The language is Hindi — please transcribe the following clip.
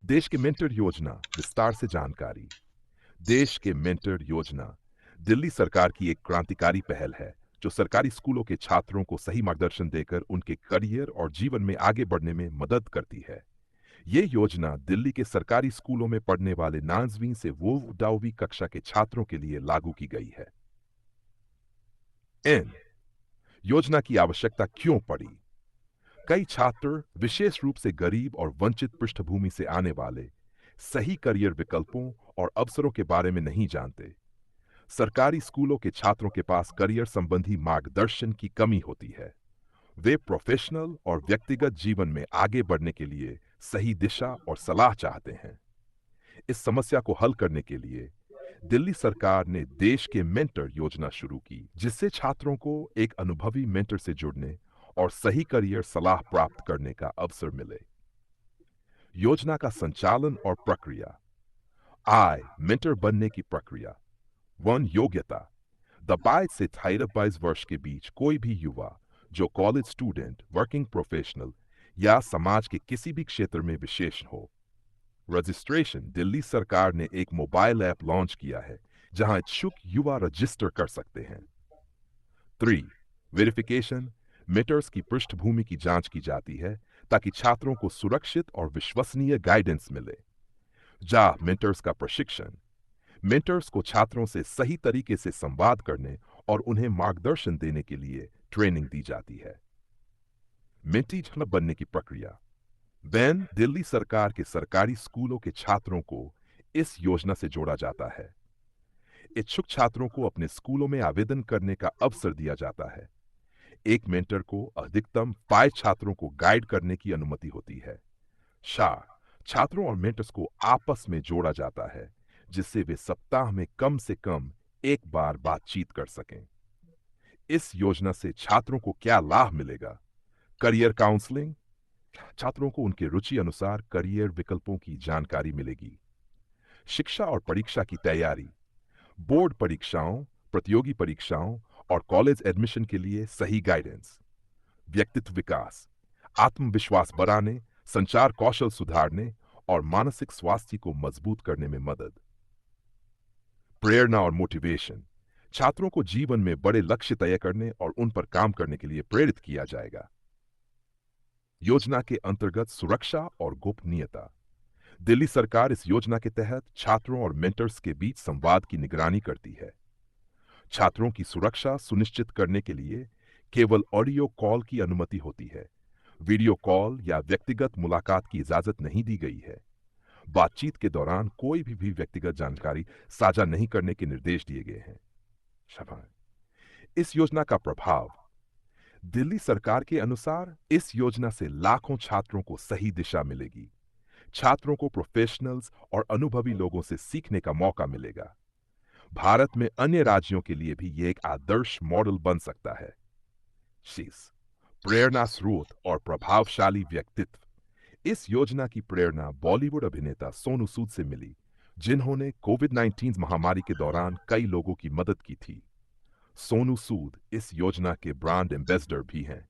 देश के मेंटर योजना विस्तार से जानकारी। देश के मेंटर योजना दिल्ली सरकार की एक क्रांतिकारी पहल है जो सरकारी स्कूलों के छात्रों को सही मार्गदर्शन देकर उनके करियर और जीवन में आगे बढ़ने में मदद करती है। ये योजना दिल्ली के सरकारी स्कूलों में पढ़ने वाले नाज़वीं से वो 10वीं कक्षा के छात्रों के लिए लागू की गई है। एन योजना की आवश्यकता क्यों पड़ी? कई छात्र विशेष रूप से गरीब और वंचित पृष्ठभूमि से आने वाले सही करियर विकल्पों और अवसरों के बारे में नहीं जानते। सरकारी स्कूलों के छात्रों के पास करियर संबंधी मार्गदर्शन की कमी होती है। वे प्रोफेशनल और व्यक्तिगत जीवन में आगे बढ़ने के लिए सही दिशा और सलाह चाहते हैं। इस समस्या को हल करने के लिए दिल्ली सरकार ने देश के मेंटर योजना शुरू की, जिससे छात्रों को एक अनुभवी मेंटर से जुड़ने और सही करियर सलाह प्राप्त करने का अवसर मिले। योजना का संचालन और प्रक्रिया। आय मेंटर बनने की प्रक्रिया। 1 योग्यता। द 22 से 22 वर्ष के बीच कोई भी युवा जो कॉलेज स्टूडेंट, वर्किंग प्रोफेशनल या समाज के किसी भी क्षेत्र में विशेष हो। रजिस्ट्रेशन। दिल्ली सरकार ने एक मोबाइल ऐप लॉन्च किया है जहां इच्छुक युवा रजिस्टर कर सकते हैं। 3 वेरिफिकेशन। मेंटर्स की पृष्ठभूमि की जांच की जाती है ताकि छात्रों को सुरक्षित और विश्वसनीय गाइडेंस मिले। मेंटर्स का प्रशिक्षण। मेंटर्स को छात्रों से सही तरीके से संवाद करने और उन्हें मार्गदर्शन देने के लिए ट्रेनिंग दी जाती है। मेंटी बनने की प्रक्रिया। दिल्ली सरकार के सरकारी स्कूलों के छात्रों को इस योजना से जोड़ा जाता है। इच्छुक छात्रों को अपने स्कूलों में आवेदन करने का अवसर दिया जाता है। एक मेंटर को अधिकतम 5 छात्रों को गाइड करने की अनुमति होती है। छात्रों और मेंटर्स को आपस में जोड़ा जाता है, जिससे वे सप्ताह में कम से कम एक बार बातचीत कर सकें। इस योजना से छात्रों को क्या लाभ मिलेगा? Career counselling. छात्रों को उनके रुचि अनुसार करियर विकल्पों की जानकारी मिलेगी। शिक्षा और परीक्षा की तैयारी। बोर्ड परीक्षाओं, प्रतियोगी परीक्षाओं और कॉलेज एडमिशन के लिए सही गाइडेंस। व्यक्तित्व विकास। आत्मविश्वास बढ़ाने, संचार कौशल सुधारने और मानसिक स्वास्थ्य को मजबूत करने में मदद। प्रेरणा और मोटिवेशन। छात्रों को जीवन में बड़े लक्ष्य तय करने और उन पर काम करने के लिए प्रेरित किया जाएगा। योजना के अंतर्गत सुरक्षा और गोपनीयता। दिल्ली सरकार इस योजना के तहत छात्रों और मेंटर्स के बीच संवाद की निगरानी करती है। छात्रों की सुरक्षा सुनिश्चित करने के लिए केवल ऑडियो कॉल की अनुमति होती है। वीडियो कॉल या व्यक्तिगत मुलाकात की इजाजत नहीं दी गई है। बातचीत के दौरान कोई भी व्यक्तिगत जानकारी साझा नहीं करने के निर्देश दिए गए हैं। इस योजना का प्रभाव। दिल्ली सरकार के अनुसार इस योजना से लाखों छात्रों को सही दिशा मिलेगी। छात्रों को प्रोफेशनल्स और अनुभवी लोगों से सीखने का मौका मिलेगा। भारत में अन्य राज्यों के लिए भी ये एक आदर्श मॉडल बन सकता है। प्रेरणा स्रोत और प्रभावशाली व्यक्तित्व। इस योजना की प्रेरणा बॉलीवुड अभिनेता सोनू सूद से मिली, जिन्होंने कोविड-19 महामारी के दौरान कई लोगों की मदद की थी। सोनू सूद इस योजना के ब्रांड एम्बेसडर भी हैं।